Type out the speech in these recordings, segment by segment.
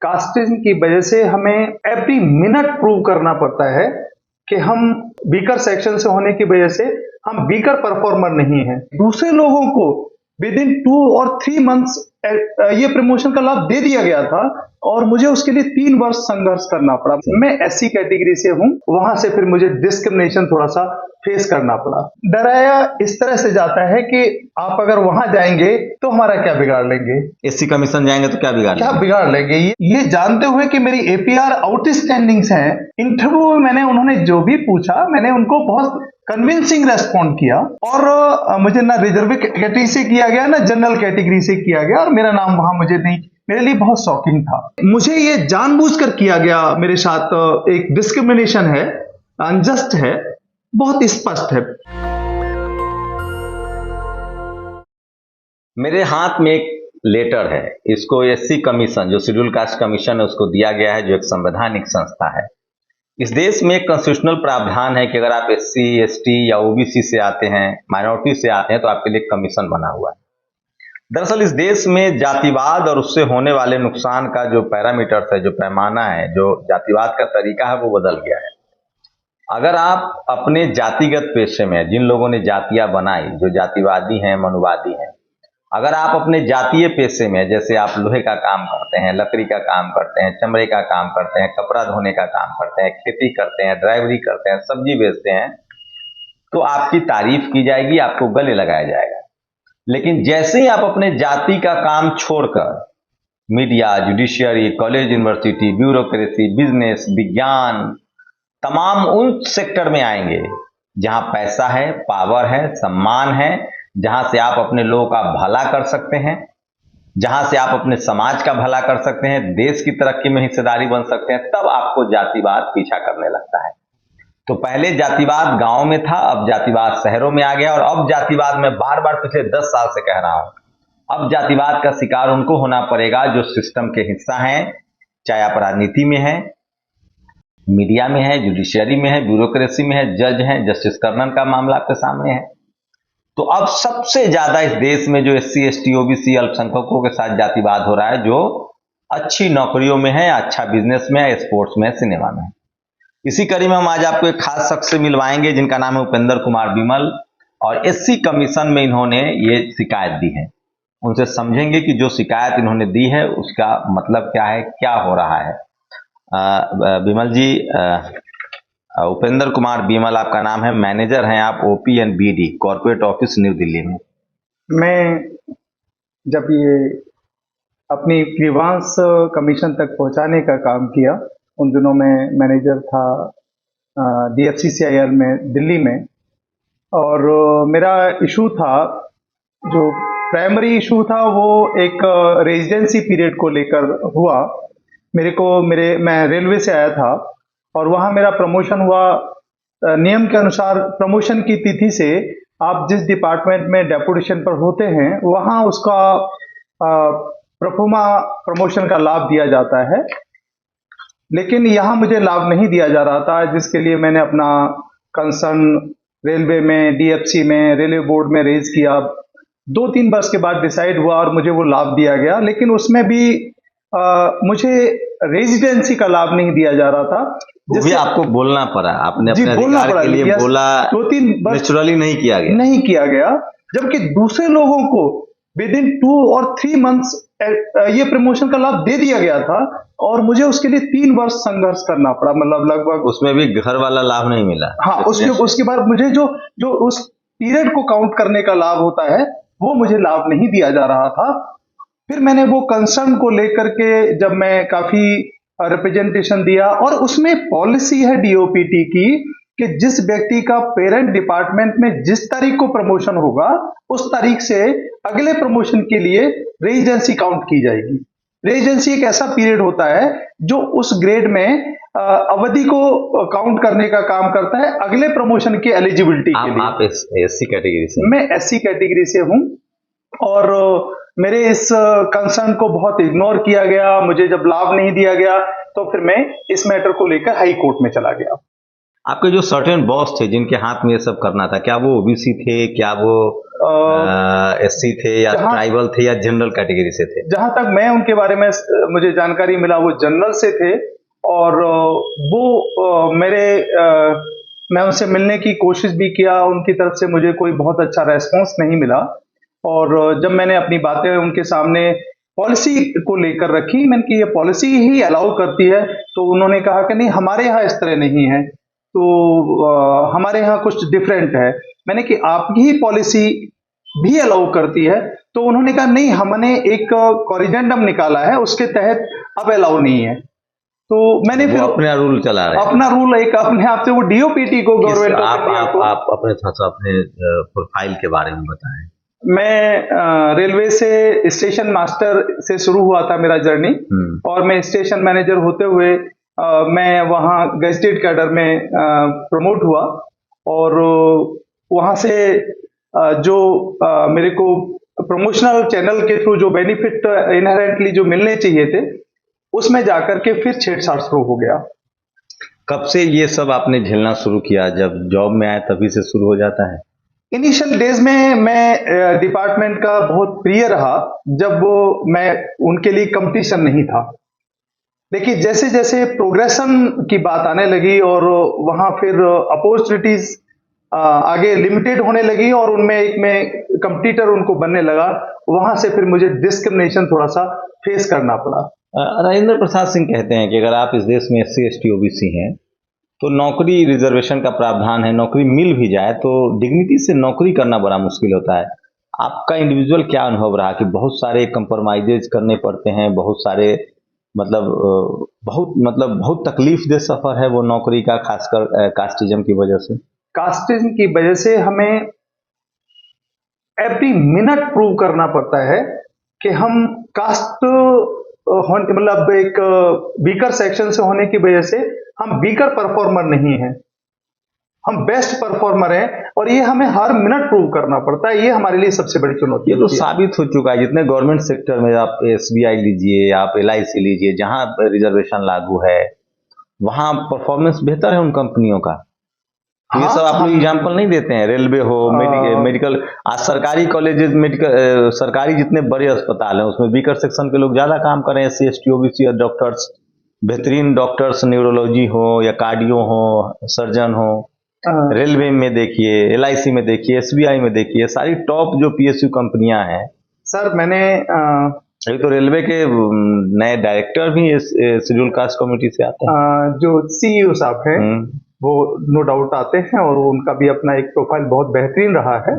Casteism की वजह से हमें एवरी मिनट प्रूव करना पड़ता है कि हम वीकर सेक्शन से होने की वजह से हम वीकर परफॉर्मर नहीं हैं। दूसरे लोगों को विद इन 2 और 3 मंथ्स ये प्रमोशन का लाभ दे दिया गया था और मुझे उसके लिए 3 वर्ष संघर्ष करना पड़ा। मैं एससी कैटेगरी से हूं, वहां से फिर मुझे डिस्क्रिमिनेशन थोड़ा सा फेस करना पड़ा। डराया इस तरह से जाता है कि आप अगर वहां जाएंगे तो हमारा क्या बिगाड़ लेंगे, एससी कमीशन जाएंगे तो क्या बिगाड़ लेंगे, ये जानते हुए कि मेरी एपीआर आउटस्टैंडिंग्स हैं। इंटरव्यू में मैंने उन्होंने जो भी पूछा मैंने उनको बहुत कन्विंसिंग रेस्पॉन्ड किया और मुझे ना रिजर्व कैटेगरी से किया गया ना जनरल कैटेगरी से किया गया और मेरा नाम वहां मुझे नहीं, मेरे लिए बहुत शॉकिंग था। मुझे ये जानबूझकर किया गया, मेरे साथ एक डिस्क्रिमिनेशन है, अनजस्ट है, बहुत स्पष्ट है। मेरे हाथ में एक लेटर है, इसको एससी कमीशन जो शेड्यूल कास्ट कमीशन है उसको दिया गया है, जो एक संवैधानिक संस्था है। इस देश में एक कॉन्स्टिट्यूशनल प्रावधान है कि अगर आप एससी एसटी या ओबीसी से आते हैं, माइनॉरिटी से आते हैं, तो आपके लिए कमीशन बना हुआ है। दरअसल इस देश में जातिवाद और उससे होने वाले नुकसान का जो पैरामीटर्स है, जो पैमाना है, जो जातिवाद का तरीका है, वो बदल गया है। अगर आप अपने जातिगत पेशे में, जिन लोगों ने जातियां बनाई, जो जातिवादी हैं, मनुवादी हैं, अगर आप अपने जातीय पेशे में, जैसे आप लोहे का काम करते हैं, लकड़ी का काम करते हैं, चमड़े का काम करते हैं, कपड़ा धोने का काम करते हैं, खेती करते हैं, ड्राइवरी करते हैं, सब्जी बेचते हैं, तो आपकी तारीफ की जाएगी, आपको गले लगाया जाएगा। लेकिन जैसे ही आप अपने जाति का काम छोड़कर media, judiciary, college, university, bureaucracy, business, विज्ञान, तमाम उन सेक्टर में आएंगे जहां पैसा है, पावर है, सम्मान है, जहां से आप अपने लोगों का भला कर सकते हैं, जहां से आप अपने समाज का भला कर सकते हैं, देश की तरक्की में हिस्सेदारी बन सकते हैं, तब आपको जातिवाद पीछा करने लगता है। तो पहले जातिवाद गांव में था, अब जातिवाद शहरों में आ गया और अब जातिवाद मैं बार बार पिछले 10 साल से कह रहा हूं, अब जातिवाद का शिकार उनको होना पड़ेगा जो सिस्टम के हिस्सा हैं, चाहे आप राजनीति में है, मीडिया में है, जुडिशियरी में है, ब्यूरोक्रेसी में है, जज हैं, जस्टिस कर्नन का मामला आपके सामने है। तो अब सबसे ज्यादा इस देश में जो एससी एसटी ओबीसी अल्पसंख्यकों के साथ जातिवाद हो रहा है, जो अच्छी नौकरियों में है, अच्छा बिजनेस में है, स्पोर्ट्स में है, सिनेमा में है। इसी कड़ी में हम आज आपको एक खास शख्स से मिलवाएंगे जिनका नाम है उपेंद्र कुमार बिमल, और एससी कमीशन में इन्होंने ये शिकायत दी है। उनसे समझेंगे कि जो शिकायत इन्होंने दी है उसका मतलब क्या है, क्या हो रहा है। बिमल जी, उपेंद्र कुमार बिमल आपका नाम है, मैनेजर हैं आप OP and BD corporate office New Delhi में। मैं जब ये अपनी ग्रीवांस कमीशन तक पहुंचाने का काम किया, उन दिनों में मैनेजर था DFCCIL में दिल्ली में, और मेरा इशू था, जो प्राइमरी इशू था वो एक रेजिडेंसी पीरियड को लेकर हुआ। मैं रेलवे से आया था और वहाँ मेरा प्रमोशन हुआ। नियम के अनुसार प्रमोशन की तिथि से आप जिस डिपार्टमेंट में डेपुटेशन पर होते हैं वहाँ उसका प्रोफोमा प्रमोशन का लाभ दिया जाता है, लेकिन यहाँ मुझे लाभ नहीं दिया जा रहा था, जिसके लिए मैंने अपना कंसर्न रेलवे में, DFC में, रेलवे बोर्ड में रेज किया। 2-3 वर्ष के बाद डिसाइड हुआ और मुझे वो लाभ दिया गया, लेकिन उसमें भी मुझे रेजिडेंसी का लाभ नहीं दिया जा रहा था, जिससे आपको बोलना पड़ा, आपने अपने अधिकार के लिए बोला, 2-3 वर्ष नेचुरली नहीं किया गया, जबकि दूसरे लोगों को विद इन 2 और 3 मंथ्स ये प्रमोशन का लाभ दे दिया गया था और मुझे उसके लिए 3 वर्ष संघर्ष करना पड़ा, मतलब लगभग। उसमें भी घर वाला लाभ नहीं मिला। हाँ, उसके बाद मुझे जो उस पीरियड को काउंट करने का लाभ होता है वो मुझे लाभ नहीं दिया जा रहा था। फिर मैंने वो कंसर्न को लेकर के जब मैं काफी रिप्रेजेंटेशन दिया, और उसमें पॉलिसी है DOPT की कि जिस व्यक्ति का पेरेंट डिपार्टमेंट में जिस तारीख को प्रमोशन होगा उस तारीख से अगले प्रमोशन के लिए रेजिडेंसी काउंट की जाएगी। रेजिडेंसी एक ऐसा पीरियड होता है जो उस ग्रेड में अवधि को काउंट करने का काम करता है अगले प्रमोशन की एलिजिबिलिटी के लिए। आप एससी कैटेगरी से? मैं एससी कैटेगरी से हूं और मेरे इस कंसर्न को बहुत इग्नोर किया गया। मुझे जब लाभ नहीं दिया गया तो फिर मैं इस मैटर को लेकर हाई कोर्ट में चला गया। आपके जो सर्टेन बॉस थे जिनके हाथ में ये सब करना था, क्या वो ओबीसी थे, क्या वो एससी थे, या जहाँ ट्राइबल थे, या जनरल कैटेगरी से थे? जहां तक मैं उनके बारे में मुझे जानकारी मिला, वो जनरल से थे। और वो मेरे मैं उनसे मिलने की कोशिश भी किया, उनकी तरफ से मुझे कोई बहुत अच्छा रेस्पॉन्स नहीं मिला। और जब मैंने अपनी बातें उनके सामने पॉलिसी को लेकर रखी, मैंने कि ये पॉलिसी ही अलाउ करती है, तो उन्होंने कहा कि नहीं, हमारे यहाँ इस तरह नहीं है, तो हमारे यहाँ कुछ डिफरेंट है। मैंने कि आपकी ही पॉलिसी भी अलाउ करती है, तो उन्होंने कहा नहीं, हमने एक कॉरिजेंडम निकाला है, उसके तहत अब अलाउ नहीं है। तो मैंने वो फिर अपना रूल चला रहे थे। अपना रूल एक अपने आप से वो डीओपीटी को, किस गवर्नमेंट ऑफ इंडिया को। आप अपने थोड़ा सा अपने प्रोफाइल के बारे में बताएं। मैं रेलवे से स्टेशन मास्टर से शुरू हुआ था मेरा जर्नी, और मैं स्टेशन मैनेजर होते हुए मैं वहाँ गेस्टेड कैडर में प्रमोट हुआ। और वहाँ से जो मेरे को प्रमोशनल चैनल के थ्रू जो बेनिफिट इनहेरेंटली जो मिलने चाहिए थे, उसमें जाकर के फिर छेड़छाड़ शुरू हो गया। कब से ये सब आपने झेलना शुरू किया? जब जॉब में आए तभी से शुरू हो जाता है? इनिशियल डेज में मैं डिपार्टमेंट का बहुत प्रिय रहा, जब वो मैं उनके लिए कंपटीशन नहीं था। लेकिन जैसे जैसे प्रोग्रेशन की बात आने लगी, और वहाँ फिर अपॉर्चुनिटीज आगे लिमिटेड होने लगी, और उनमें एक में कंपटीटर उनको बनने लगा, वहां से फिर मुझे डिस्क्रिमिनेशन थोड़ा सा फेस करना पड़ा। राजेंद्र प्रसाद सिंह कहते हैं कि अगर आप इस देश में एससी एसटी ओबीसी हैं तो नौकरी रिजर्वेशन का प्रावधान है, नौकरी मिल भी जाए तो डिग्निटी से नौकरी करना बड़ा मुश्किल होता है। आपका इंडिविजुअल क्या अनुभव रहा कि बहुत सारे कंप्रोमाइजेज करने पड़ते हैं, बहुत सारे बहुत तकलीफ दे सफर है वो नौकरी का, खासकर कास्टिज्म की वजह से? कास्टिज्म की वजह से हमें एवरी मिनट प्रूव करना पड़ता है कि हम कास्ट होने, मतलब एक वीकर सेक्शन से होने की वजह से हम वीकर परफॉर्मर नहीं हैं, हम बेस्ट परफॉर्मर हैं, और ये हमें हर मिनट प्रूव करना पड़ता है। ये हमारे लिए सबसे बड़ी चुनौती ये तो साबित हो चुका है। जितने गवर्नमेंट सेक्टर में आप एसबीआई लीजिए, आप एलआईसी लीजिए, जहां रिजर्वेशन लागू है वहां परफॉर्मेंस बेहतर है उन कंपनियों का। ये सब आप लोग एग्जाम्पल नहीं देते हैं? रेलवे हो, मेडिकल, आज सरकारी कॉलेजेस, मेडिकल, सरकारी जितने बड़े अस्पताल हैं उसमें वीकर सेक्शन के लोग ज्यादा काम कर रहे हैं, एससी एसटी ओबीसी और डॉक्टर्स, बेहतरीन डॉक्टर्स, न्यूरोलॉजी हो या कार्डियो हो, सर्जन हो। रेलवे में देखिए, एलआईसी में देखिए, एसबीआई में देखिए, सारी टॉप जो पीएसयू कंपनियां हैं। सर मैंने अभी तो रेलवे के नए डायरेक्टर भी शेड्यूल कास्ट कम्युनिटी से आते हैं, जो सीईओ साहब हैं, वो नो डाउट आते हैं, और उनका भी अपना एक प्रोफाइल बहुत बेहतरीन रहा है।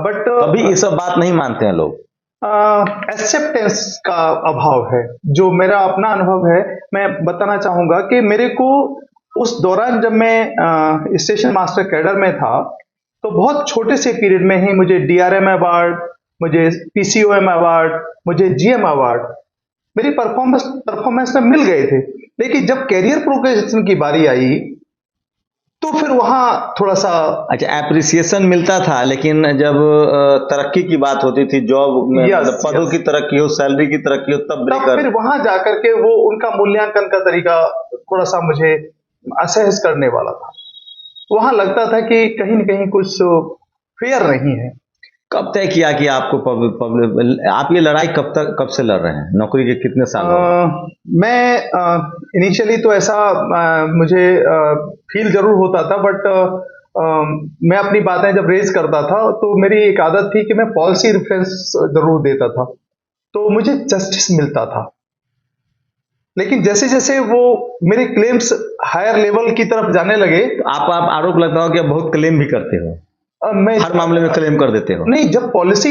बट अभी ये सब बात नहीं मानते हैं लोग। एक्सेप्टेंस का अभाव है, जो मेरा अपना अनुभव है। मैं बताना चाहूंगा कि मेरे को उस दौरान जब मैं स्टेशन मास्टर कैडर में था, तो बहुत छोटे से पीरियड में ही मुझे डीआरएम अवार्ड, मुझे पीसीओएम अवार्ड, मुझे जीएम अवार्ड मेरी परफॉर्मेंस में मिल गए थे। लेकिन जब कैरियर प्रोग्रेशन की बारी आई, तो फिर वहां थोड़ा सा अच्छा एप्रिसिएशन मिलता था, लेकिन जब तरक्की की बात होती थी, जॉब में मतलब पदों की तरक्की हो, सैलरी की तरक्की हो, तब फिर वहां जाकर के वो उनका मूल्यांकन का तरीका थोड़ा सा मुझे असहज करने वाला था। वहां लगता था कि कहीं न कहीं कुछ फेयर नहीं है। कब तय किया कि आपको आप ये लड़ाई कब से लड़ रहे हैं? नौकरी के कितने साल हो गए? मैं इनिशियली तो ऐसा मुझे फील जरूर होता था, बट मैं अपनी बातें जब रेज करता था तो मेरी एक आदत थी कि मैं पॉलिसी रेफरेंस जरूर देता था, तो मुझे जस्टिस मिलता था। लेकिन जैसे जैसे वो मेरे क्लेम्स हायर लेवल की तरफ जाने लगे, आप आरोप लगता हो कि आप बहुत क्लेम भी करते हो, मैं हर मामले में क्लेम कर देते हो। नहीं, जब पॉलिसी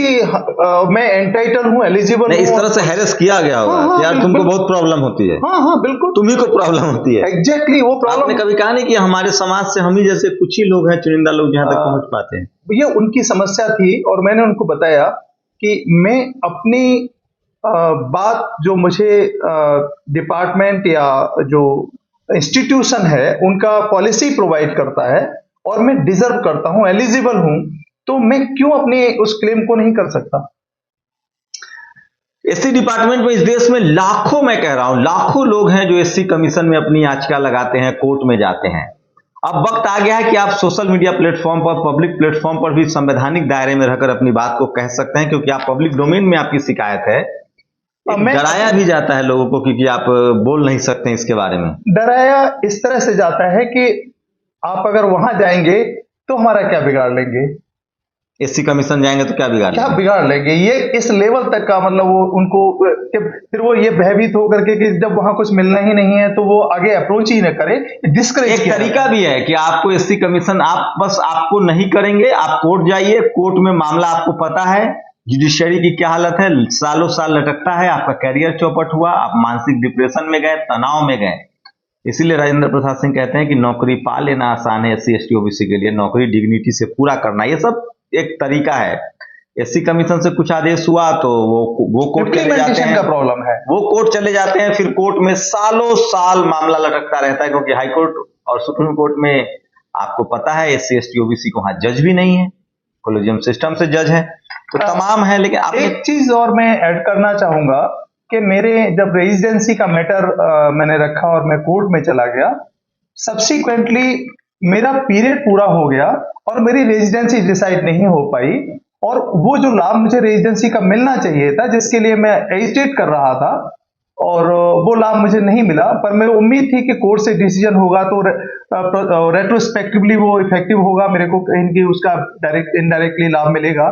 मैं एंटाइटल हूँ, एलिजिबल हूँ, इस तरह से हैरेस किया गया होगा यार, तुमको बहुत प्रॉब्लम होती है। हाँ बिल्कुल, तुम्ही को प्रॉब्लम होती है। एग्जैक्टली वो प्रॉब्लम। आपने कभी कहा नहीं कि हमारे समाज से हम ही जैसे कुछ ही लोग हैं, चुनिंदा लोग जहां तक पहुंच पाते हैं? ये उनकी समस्या थी, और मैंने उनको बताया कि मैं अपनी बात जो मुझे डिपार्टमेंट या जो इंस्टीट्यूशन है उनका पॉलिसी प्रोवाइड करता है, और मैं डिजर्व करता हूं, एलिजिबल हूं, तो मैं क्यों अपने उस क्लेम को नहीं कर सकता? एससी डिपार्टमेंट में इस देश में लाखों, मैं कह रहा हूं लाखों लोग हैं जो एससी कमीशन में अपनी याचिका लगाते हैं, कोर्ट में जाते हैं, अब वक्त आ गया है कि आप सोशल मीडिया प्लेटफॉर्म पर, पब्लिक प्लेटफॉर्म पर भी संवैधानिक दायरे में रहकर अपनी बात को कह सकते हैं, क्योंकि आप पब्लिक डोमेन में आपकी शिकायत है। मैं डराया भी जाता है लोगों को, क्योंकि आप बोल नहीं सकते हैं इसके बारे में। डराया इस तरह से जाता है कि आप अगर वहां जाएंगे तो हमारा क्या बिगाड़ लेंगे, एससी कमीशन जाएंगे तो क्या बिगाड़ क्या लेंगे? बिगाड़ लेंगे, ये इस लेवल तक का मतलब वो उनको कि फिर वो ये भयभीत होकर के कि जब वहां कुछ मिलना ही नहीं है तो वो आगे अप्रोच ही न करे, डिस्करेज एक किया तरीका जाता है। भी है कि आपको एससी कमीशन, आप बस आपको नहीं करेंगे, आप कोर्ट जाइए, कोर्ट में मामला आपको पता है जुडिशरी की क्या हालत है, सालों साल लटकता है, आपका कैरियर चौपट हुआ, आप मानसिक डिप्रेशन में गए, तनाव में गए। इसीलिए राजेंद्र प्रसाद सिंह कहते हैं कि नौकरी पा लेना आसान है एससी एसटी ओबीसी के लिए, नौकरी डिग्निटी से पूरा करना, ये सब एक तरीका है। एससी कमीशन से कुछ आदेश हुआ तो वो कोर्ट चले जाते इम्प्लीमेंटेशन हैं, का प्रॉब्लम है। वो कोर्ट चले जाते हैं, फिर कोर्ट में सालों साल मामला लटकता रहता है, क्योंकि हाई कोर्ट और सुप्रीम कोर्ट में आपको पता है एससी एसटी ओबीसी को वहां जज भी नहीं है, कोलेजियम सिस्टम से जज है, तो तमाम है। लेकिन आपने एक चीज और मैं ऐड करना चाहूंगा कि मेरे जब रेजिडेंसी का मैटर मैंने रखा और मैं कोर्ट में चला गया, सब्सिक्वेंटली मेरा पीरियड पूरा हो गया और मेरी रेजिडेंसी डिसाइड नहीं हो पाई, और वो जो लाभ मुझे रेजिडेंसी का मिलना चाहिए था जिसके लिए मैं एजिटेट कर रहा था, और वो लाभ मुझे नहीं मिला। पर मेरी उम्मीद थी कि कोर्ट से डिसीजन होगा तो रेट्रोस्पेक्टिवली वो इफेक्टिव होगा, मेरे को कहीं की उसका डायरेक्ट इनडायरेक्टली लाभ मिलेगा।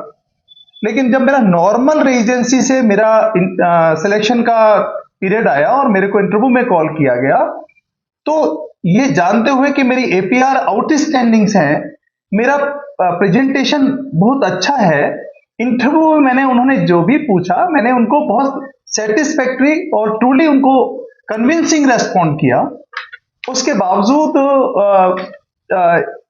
लेकिन जब मेरा नॉर्मल रेजिडेंसी से मेरा सिलेक्शन का पीरियड आया और मेरे को इंटरव्यू में कॉल किया गया, तो ये जानते हुए कि मेरी एपीआर आउटस्टैंडिंग्स हैं, मेरा प्रेजेंटेशन बहुत अच्छा है, इंटरव्यू में मैंने उन्होंने जो भी पूछा मैंने उनको बहुत सेटिस्फैक्ट्री और ट्रूली उनको कन्विंसिंग रेस्पॉन्ड किया। उसके बावजूद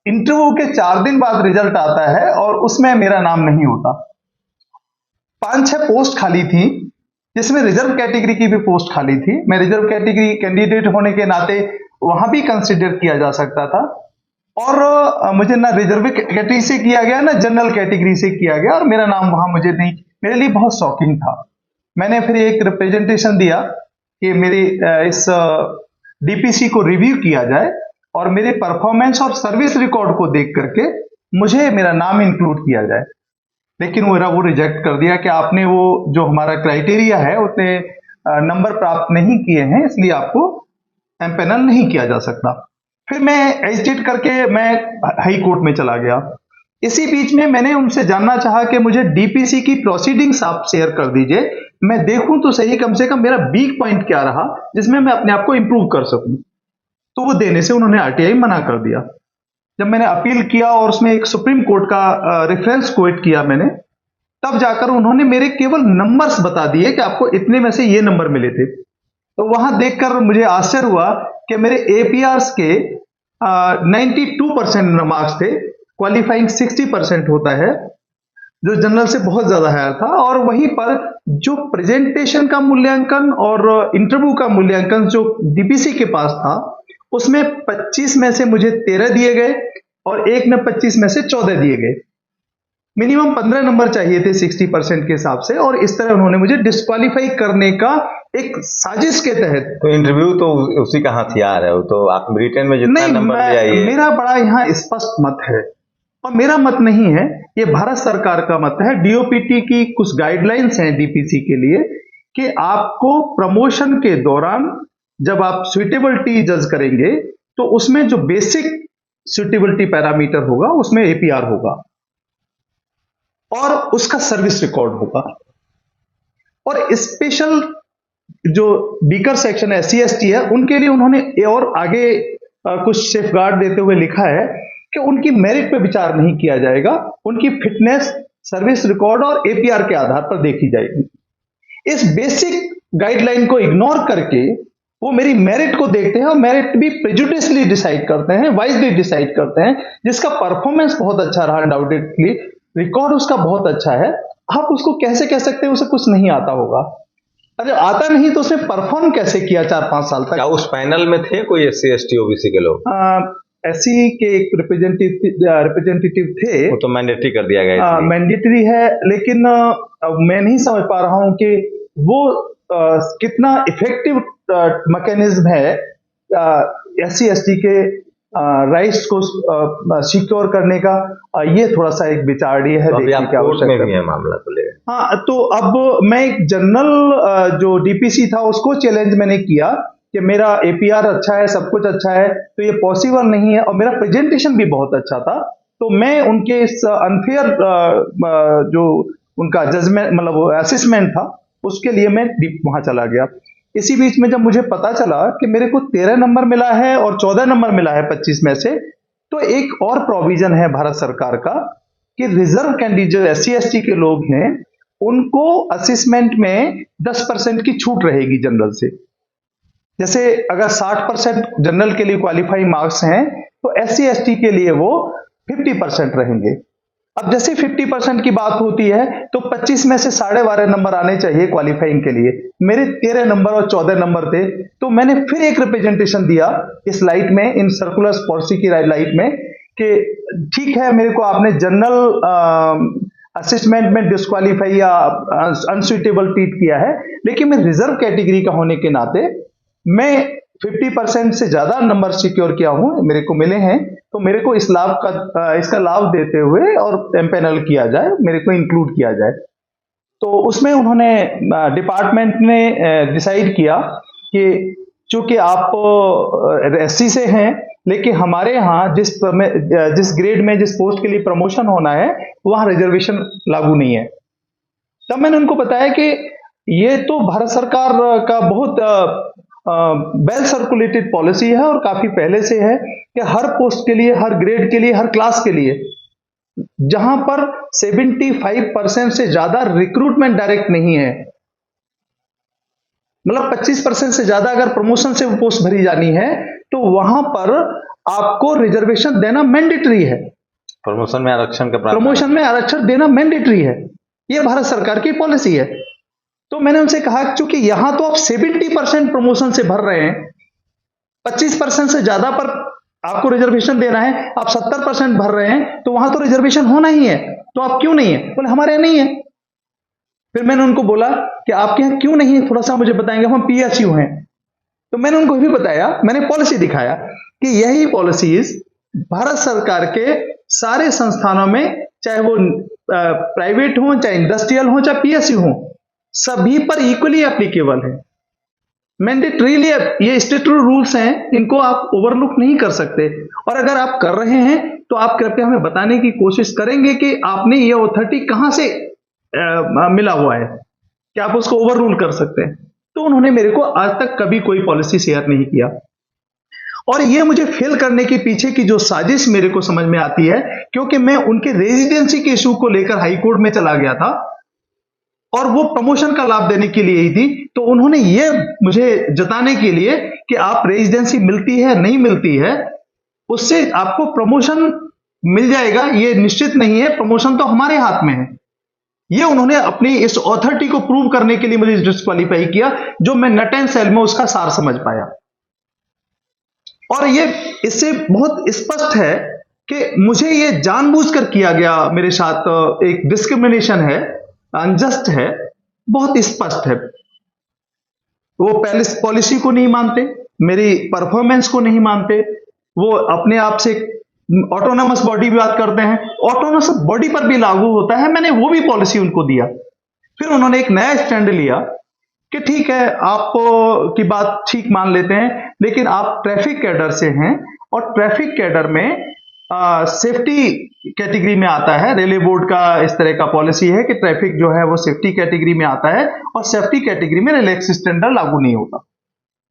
इंटरव्यू के 4 दिन बाद रिजल्ट आता है और उसमें मेरा नाम नहीं होता। 5-6 पोस्ट खाली थी जिसमें रिजर्व कैटेगरी की भी पोस्ट खाली थी। मैं रिजर्व कैटेगरी कैंडिडेट होने के नाते वहां भी कंसिडर किया जा सकता था, और मुझे ना रिजर्व कैटेगरी से किया गया ना जनरल कैटेगरी से किया गया, और मेरा नाम वहां मुझे नहीं, मेरे लिए बहुत शॉकिंग था। मैंने फिर एक रिप्रेजेंटेशन दिया कि मेरी इस डीपीसी को रिव्यू किया जाए और मेरे परफॉर्मेंस और सर्विस रिकॉर्ड को देख करके मुझे मेरा नाम इंक्लूड किया जाए। लेकिन वो रिजेक्ट कर दिया कि आपने वो जो हमारा क्राइटेरिया है उतने नंबर प्राप्त नहीं किए हैं, इसलिए आपको एम्पेनल नहीं किया जा सकता। फिर मैं एजिटेट करके मैं हाई कोर्ट में चला गया। इसी बीच में मैंने उनसे जानना चाहा कि मुझे डीपीसी की प्रोसीडिंग्स आप शेयर कर दीजिए, मैं देखूं तो सही कम से कम मेरा वीक पॉइंट क्या रहा जिसमें मैं अपने आप को इंप्रूव कर सकूं। तो वो देने से उन्होंने आरटीआई मना कर दिया। जब मैंने अपील किया और उसमें एक सुप्रीम कोर्ट का रेफरेंस कोट किया मैंने, तब जाकर उन्होंने मेरे केवल नंबर्स बता दिए कि आपको इतने में से ये नंबर मिले थे। तो वहां देखकर मुझे आश्चर्य हुआ कि मेरे एपीआर्स के 92% मार्क्स थे, क्वालिफाइंग 60% होता है, जो जनरल से बहुत ज्यादा हायर था। और वहीं पर जो प्रेजेंटेशन का मूल्यांकन और इंटरव्यू का मूल्यांकन जो डीपीसी के पास था, उसमें 25 में से मुझे 13 दिए गए और एक में 25 में से 14 दिए गए। मिनिमम 15 नंबर चाहिए थे 60% के हिसाब से, और इस तरह उन्होंने मुझे डिस्क्वालीफाई करने का एक साजिश के तहत। तो इंटरव्यू तो उसी का हथियार है, वो तो आप रिटर्न में जितना नहीं, नंबर ले आइए। मेरा बड़ा यहाँ स्पष्ट मत है, और मेरा मत नहीं है, ये भारत सरकार का मत है। डीओपीटी की कुछ गाइडलाइंस हैं डीपीसी के लिए कि आपको प्रमोशन के दौरान जब आप सुइटेबिलिटी जज करेंगे तो उसमें जो बेसिक सुइटेबिलिटी पैरामीटर होगा उसमें एपीआर होगा और उसका सर्विस रिकॉर्ड होगा, और स्पेशल जो बीकर सेक्शन है SC/ST है उनके लिए उन्होंने और आगे कुछ सेफगार्ड देते हुए लिखा है कि उनकी मेरिट पे विचार नहीं किया जाएगा, उनकी फिटनेस, सर्विस रिकॉर्ड और एपीआर के आधार पर देखी जाएगी। इस बेसिक गाइडलाइन को इग्नोर करके वो मेरी मेरिट को देखते हैं, और मेरिट भी प्रेजुडिशली डिसाइड करते हैं, वाइजली डिसाइड करते हैं। जिसका परफॉर्मेंस बहुत अच्छा रहा, अनडाउटेडली रिकॉर्ड उसका बहुत अच्छा है, आप उसको कैसे कह सकते हैं उसे कुछ नहीं आता होगा? अरे आता नहीं तो उसने परफॉर्म कैसे किया 4-5 साल तक? क्या उस पैनल में थे कोई SC/ST OBC के लोग? एससी के एक रिप्रेजेंटेटिव थे। वो तो मैंडेटरी कर दिया गया है। मैंडेटरी है, लेकिन मैं नहीं समझ पा रहा हूं कि वो कितना इफेक्टिव मैकेनिज्म है SC/ST के राइट्स को सिक्योर करने का ये थोड़ा सा एक विचारणीय है, तो अभी आप देखने की कोर्ट में आवश्यकता भी है। है मामला को लेकर। हाँ, तो अब मैं एक जनरल जो डीपीसी था उसको चैलेंज मैंने किया कि मेरा एपीआर अच्छा है, सब कुछ अच्छा है, तो ये पॉसिबल नहीं है, और मेरा प्रेजेंटेशन भी बहुत अच्छा था, तो मैं उनके इस अनफेयर जो उनका जजमेंट मतलब वो असेसमेंट था उसके लिए मैं वहां चला गया। इसी बीच में जब मुझे पता चला कि मेरे को 13 नंबर मिला है और 14 नंबर मिला है 25 में से, तो एक और प्रोविजन है भारत सरकार का कि रिजर्व कैंडिडेट जो एससी एसटी के लोग हैं उनको असेसमेंट में 10% की छूट रहेगी जनरल से। जैसे अगर 60% जनरल के लिए क्वालिफाइंग मार्क्स हैं तो एससी एसटी के लिए वो 50% रहेंगे। अब जैसे 50% की बात होती है तो 25 में से 12.5 नंबर आने चाहिए क्वालिफाइंग के लिए, मेरे 13 नंबर और 14 नंबर थे, तो मैंने फिर एक रिप्रेजेंटेशन दिया इस लाइट में, इन सर्कुलर पॉलिसी की लाइट में, कि ठीक है मेरे को आपने जनरल असेसमेंट में डिस्क्वालीफाई या अनसुइटेबल ट्रीट किया है, लेकिन मैं रिजर्व कैटेगरी का होने के नाते मैं 50% से ज्यादा नंबर सिक्योर किया हूं, मेरे को मिले हैं, तो मेरे को इस लाभ का इसका लाभ देते हुए और एम्पेनल किया जाए, मेरे को इंक्लूड किया जाए। तो उसमें उन्होंने डिपार्टमेंट ने डिसाइड किया कि चूंकि आप एससी से हैं, लेकिन हमारे यहाँ जिस ग्रेड में जिस पोस्ट के लिए प्रमोशन होना है वहां रिजर्वेशन लागू नहीं है। तब मैंने उनको बताया कि ये तो भारत सरकार का बहुत वेल सर्कुलेटेड पॉलिसी है और काफी पहले से है कि हर पोस्ट के लिए, हर ग्रेड के लिए, हर क्लास के लिए जहां पर 75% से ज्यादा रिक्रूटमेंट डायरेक्ट नहीं है, मतलब 25% से ज्यादा अगर प्रमोशन से वो पोस्ट भरी जानी है तो वहां पर आपको रिजर्वेशन देना मैंडेटरी है। प्रमोशन में आरक्षण का प्रावधान प्रमोशन में आरक्षण देना मैंडेटरी है, यह भारत सरकार की पॉलिसी है। तो मैंने उनसे कहा चूंकि यहां तो आप 70% प्रमोशन से भर रहे हैं, 25% से ज्यादा पर आपको रिजर्वेशन देना है, आप 70% भर रहे हैं, तो वहां तो रिजर्वेशन होना ही है, तो आप क्यों नहीं है? बोले हमारे यहां नहीं है। फिर मैंने उनको बोला कि आपके यहां क्यों नहीं है, थोड़ा सा मुझे बताएंगे, हम पीएसयू हैं। तो मैंने उनको भी बताया, मैंने पॉलिसी दिखाया कि यही पॉलिसीज भारत सरकार के सारे संस्थानों में, चाहे वो प्राइवेट हो, चाहे इंडस्ट्रियल हो, चाहे पीएसयू हो, सभी पर इक्वली एप्लीकेबल है। मैंडेटरीली ये स्टेटरी रूल्स हैं, इनको आप ओवरलुक नहीं कर सकते, और अगर आप कर रहे हैं तो आप कृपया हमें बताने की कोशिश करेंगे कि आपने ये अथॉरिटी कहां से मिला हुआ है कि आप उसको ओवर रूल कर सकते हैं। तो उन्होंने मेरे को आज तक कभी कोई पॉलिसी शेयर नहीं किया, और ये मुझे फेल करने के पीछे की जो साजिश मेरे को समझ में आती है, क्योंकि मैं उनके रेजिडेंसी के इशू को लेकर हाई कोर्ट में चला गया था और वो प्रमोशन का लाभ देने के लिए ही थी। तो उन्होंने ये मुझे जताने के लिए कि आप रेजिडेंसी मिलती है नहीं मिलती है, उससे आपको प्रमोशन मिल जाएगा ये निश्चित नहीं है, प्रमोशन तो हमारे हाथ में है, ये उन्होंने अपनी इस अथॉरिटी को प्रूव करने के लिए मुझे डिस्क्वालीफाई किया, जो मैं नट एंड सेल में उसका सार समझ पाया। और ये इससे बहुत स्पष्ट है कि मुझे ये जानबूझकर किया गया, मेरे साथ एक डिस्क्रिमिनेशन है, अनजस्ट है, बहुत स्पष्ट है। वो पॉलिसी को नहीं मानते, मेरी परफॉर्मेंस को नहीं मानते, वो अपने आप से ऑटोनोमस बॉडी की बात करते हैं, ऑटोनोमस बॉडी पर भी लागू होता है, मैंने वो भी पॉलिसी उनको दिया। फिर उन्होंने एक नया स्टैंड लिया कि ठीक है आप की बात ठीक मान लेते हैं, लेकिन आप ट्रैफिक कैडर से हैं और ट्रैफिक कैडर में सेफ्टी कैटेगरी में आता है, रेलवे बोर्ड का इस तरह का पॉलिसी है कि ट्रैफिक जो है वो सेफ्टी कैटेगरी में आता है और सेफ्टी कैटेगरी में रिलैक्स स्टैंडर्ड लागू नहीं होता।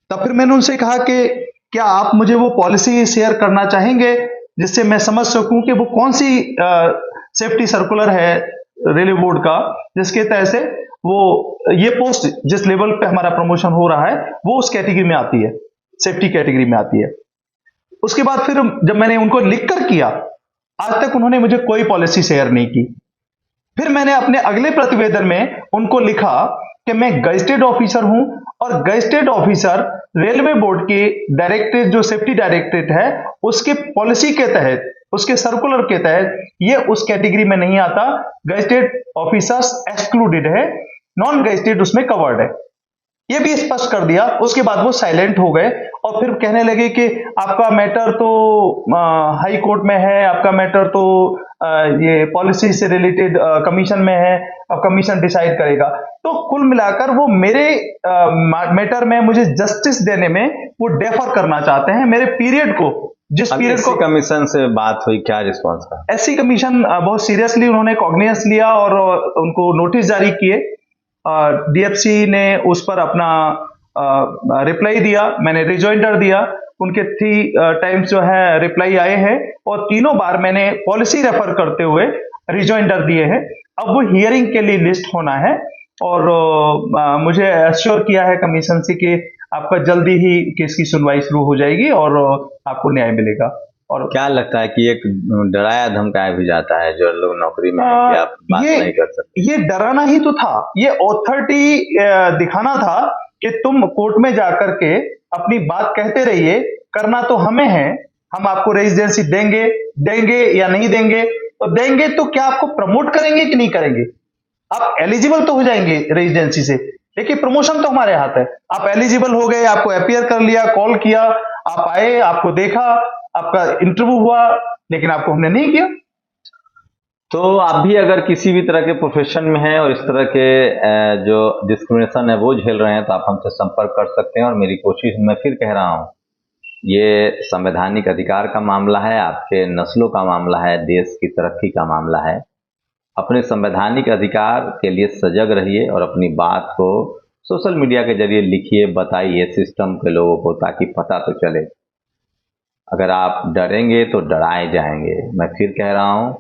तब फिर मैंने उनसे कहा कि क्या आप मुझे वो पॉलिसी शेयर करना चाहेंगे जिससे मैं समझ सकूं कि वो कौन सी सेफ्टी सर्कुलर है रेलवे बोर्ड का जिसके तहत से वो ये पोस्ट जिस लेवल पे हमारा प्रमोशन हो रहा है वो उस कैटेगरी में आती है, सेफ्टी कैटेगरी में आती है। उसके बाद फिर जब मैंने उनको लिखकर किया, आज तक उन्होंने मुझे कोई पॉलिसी शेयर नहीं की। फिर मैंने अपने अगले प्रतिवेदन में उनको लिखा कि मैं गजेटेड ऑफिसर हूं और गजेटेड ऑफिसर रेलवे बोर्ड की डायरेक्टरेट जो सेफ्टी डायरेक्टरेट है उसके पॉलिसी के तहत, उसके सर्कुलर के तहत ये उस कैटेगरी में नहीं आता, गजेटेड ऑफिसर्स एक्सक्लूडेड है, नॉन गजेटेड उसमें कवर्ड है, ये भी स्पष्ट कर दिया। उसके बाद वो साइलेंट हो गए और फिर कहने लगे कि आपका मैटर तो हाई कोर्ट में है, आपका मैटर तो ये पॉलिसी से रिलेटेड कमीशन में है, और कमीशन डिसाइड करेगा। तो कुल मिलाकर वो मेरे मैटर में मुझे जस्टिस देने में वो डेफर करना चाहते हैं मेरे पीरियड को, जिस अब पीरियड एससी को। कमीशन से बात हुई, क्या रिस्पांस था? एससी कमीशन बहुत सीरियसली उन्होंने कॉग्निजेंस लिया और उनको नोटिस जारी किए। डीएफसी ने उस पर अपना रिप्लाई दिया, मैंने रिजॉइंडर दिया, उनके 3 टाइम्स जो है रिप्लाई आए हैं, और तीनों बार मैंने पॉलिसी रेफर करते हुए रिजॉइंडर दिए हैं। अब वो हियरिंग के लिए लिस्ट होना है, और मुझे एश्योर किया है कमीशन से कि आपका जल्दी ही केस की सुनवाई शुरू हो जाएगी और आपको न्याय मिलेगा। और क्या लगता है कि एक डराया धमकाया भी जाता है जो लोग नौकरी में हैं कि आप बात नहीं कर सकते? ये डराना ही तो था, ये ऑथोरिटी दिखाना था कि तुम कोर्ट में जाकर के अपनी बात कहते रहिए, करना तो हमें है, हम आपको रेजिडेंसी देंगे देंगे या नहीं देंगे। तो देंगे तो क्या आपको प्रमोट करेंगे कि नहीं करेंगे? आप एलिजिबल तो हो जाएंगे रेजिडेंसी से, लेकिन प्रमोशन तो हमारे हाथ है। आप एलिजिबल हो गए, आपको अपीयर कर लिया, कॉल किया, आप आए, आपको देखा, आपका इंटरव्यू हुआ, लेकिन आपको हमने नहीं किया। तो आप भी अगर किसी भी तरह के प्रोफेशन में हैं और इस तरह के जो डिस्क्रिमिनेशन है वो झेल रहे हैं, तो आप हमसे संपर्क कर सकते हैं। और मेरी कोशिश, मैं फिर कह रहा हूँ, ये संवैधानिक अधिकार का मामला है, आपके नस्लों का मामला है, देश की तरक्की का मामला है। अपने संवैधानिक अधिकार के लिए सजग रहिए और अपनी बात को सोशल मीडिया के जरिए लिखिए, बताइए सिस्टम के लोगों को, ताकि पता तो चले। अगर आप डरेंगे तो डराए जाएंगे। मैं फिर कह रहा हूँ,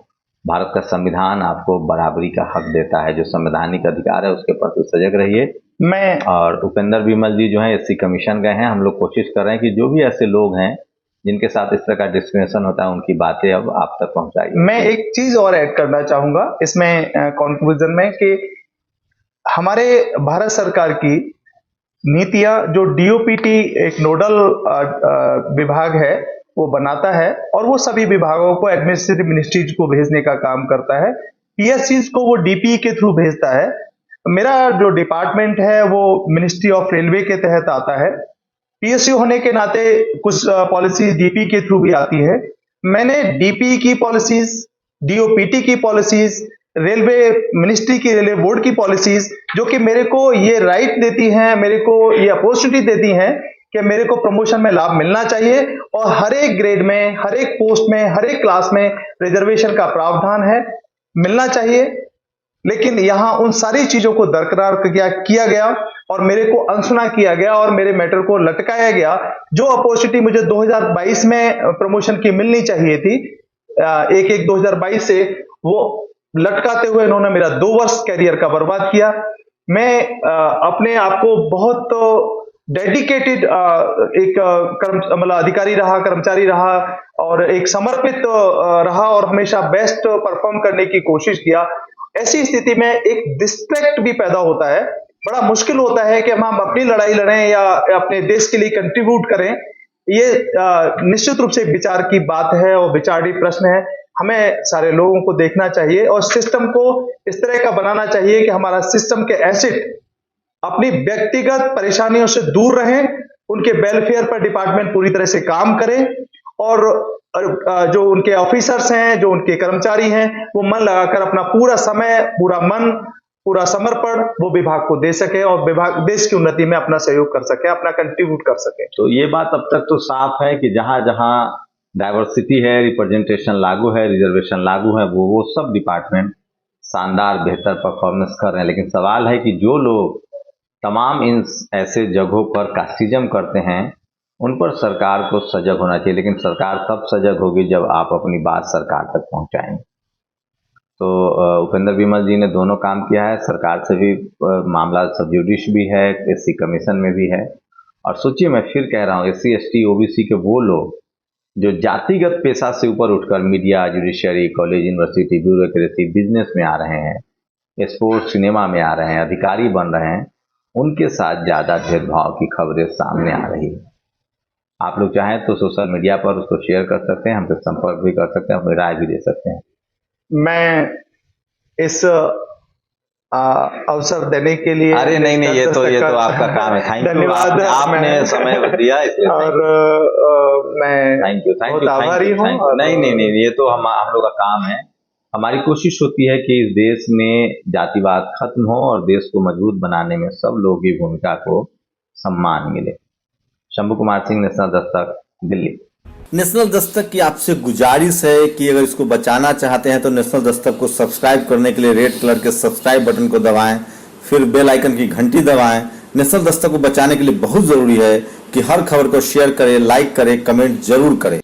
भारत का संविधान आपको बराबरी का हक देता है। जो संवैधानिक अधिकार है उसके प्रति सजग रहिए। मैं और उपेंद्र विमल जी जो है एससी कमीशन गए हैं, हम लोग कोशिश कर रहे हैं कि जो भी ऐसे लोग हैं जिनके साथ इस तरह का डिस्क्रिमिनेशन होता है, उनकी बातें अब आप तक पहुंचाइए। मैं एक चीज और ऐड करना चाहूंगा इसमें कंक्लूजन में, कि हमारे भारत सरकार की नीतियां, जो डीओपीटी एक नोडल विभाग है वो बनाता है, और वो सभी विभागों को एडमिनिस्ट्रेटिव मिनिस्ट्रीज को भेजने का काम करता है। पीएससीज को वो डीपी के थ्रू भेजता है। मेरा जो डिपार्टमेंट है वो मिनिस्ट्री ऑफ रेलवे के तहत आता है। पीएसयू होने के नाते कुछ पॉलिसीज डीपी के थ्रू भी आती है। मैंने डीपी की पॉलिसीज, डीओपीटी की पॉलिसीज, रेलवे मिनिस्ट्री की, रेलवे बोर्ड की पॉलिसीज, जो कि मेरे को ये राइट देती हैं, मेरे को ये अपॉर्चुनिटी देती हैं कि मेरे को प्रमोशन में लाभ मिलना चाहिए, और हर एक ग्रेड में, हर एक पोस्ट में, हर एक क्लास में रिजर्वेशन का प्रावधान है, मिलना चाहिए। लेकिन यहां उन सारी चीजों को दरकिनार किया गया और मेरे को अनसुना किया गया और मेरे मैटर को लटकाया गया। जो अपॉर्चुनिटी मुझे 2022 में प्रमोशन की मिलनी चाहिए थी, 1/1/2022 से, वो लटकाते हुए इन्होंने मेरा 2 वर्ष कैरियर का बर्बाद किया। मैं अपने आप को बहुत डेडिकेटेड एक मतलब अधिकारी रहा, कर्मचारी रहा, और एक समर्पित रहा, और हमेशा बेस्ट परफॉर्म करने की कोशिश किया। ऐसी स्थिति में एक डिस्ट्रैक्ट भी पैदा होता है। बड़ा मुश्किल होता है कि हम अपनी लड़ाई लड़ें या अपने देश के लिए कंट्रीब्यूट करें। ये निश्चित रूप से विचार की बात है और विचारणीय प्रश्न है। हमें सारे लोगों को देखना चाहिए और सिस्टम को इस तरह का बनाना चाहिए कि हमारा सिस्टम के एसेट अपनी व्यक्तिगत परेशानियों से दूर रहें, उनके वेलफेयर पर डिपार्टमेंट पूरी तरह से काम करे, और जो उनके ऑफिसर्स हैं, जो उनके कर्मचारी हैं, वो मन लगाकर अपना पूरा समय, पूरा मन, पूरा समर्पण वो विभाग को दे सके और विभाग देश की उन्नति में अपना सहयोग कर सके, अपना कंट्रीब्यूट कर सके। तो ये बात अब तक तो साफ है कि जहां जहां डाइवर्सिटी है, रिप्रेजेंटेशन लागू है, रिजर्वेशन लागू है, वो सब डिपार्टमेंट शानदार बेहतर परफॉर्मेंस कर रहे हैं। लेकिन सवाल है कि जो लोग तमाम इन ऐसे जगहों पर कास्टिज्म करते हैं, उन पर सरकार को सजग होना चाहिए। लेकिन सरकार तब सजग होगी जब आप अपनी बात सरकार तक पहुंचाएंगे। तो उपेंद्र विमल जी ने दोनों काम किया है, सरकार से भी मामला सब जुडिश भी है, एससी कमीशन में भी है। और सोचिए, मैं फिर कह रहा हूँ, एससी एसटी ओबीसी के वो लोग जो जातिगत पेशा से ऊपर उठकर media, judiciary, college, university, bureaucracy, business में आ रहे हैं, स्पोर्ट्स, सिनेमा में आ रहे हैं, अधिकारी बन रहे हैं, उनके साथ ज़्यादा भेदभाव की खबरें सामने आ रही है। आप लोग चाहें तो सोशल मीडिया पर उसको शेयर कर सकते हैं, हमसे संपर्क भी कर सकते हैं, अपनी राय भी दे सकते हैं। मैं इस अवसर देने के लिए। अरे नहीं, ये तो आपका काम है। थैंक यू, धन्यवाद, आपने समय दिया इसलिए। और मैं थैंक यू बहुत आभारी हूँ। नहीं, ये तो हम लोग का काम है। हमारी कोशिश होती है कि इस देश में जातिवाद खत्म हो और देश को मजबूत बनाने में सब लोगों की भूमिका को सम्मान मिले। शंभू कुमार सिंह, नेशनल दस्तक, दिल्ली। नेशनल दस्तक की आपसे गुजारिश है कि अगर इसको बचाना चाहते हैं तो नेशनल दस्तक को सब्सक्राइब करने के लिए रेड कलर के सब्सक्राइब बटन को दबाएं, फिर बेल आइकन की घंटी दबाएं। नेशनल दस्तक को बचाने के लिए बहुत जरूरी है कि हर खबर को शेयर करें, लाइक करें, कमेंट जरूर करें।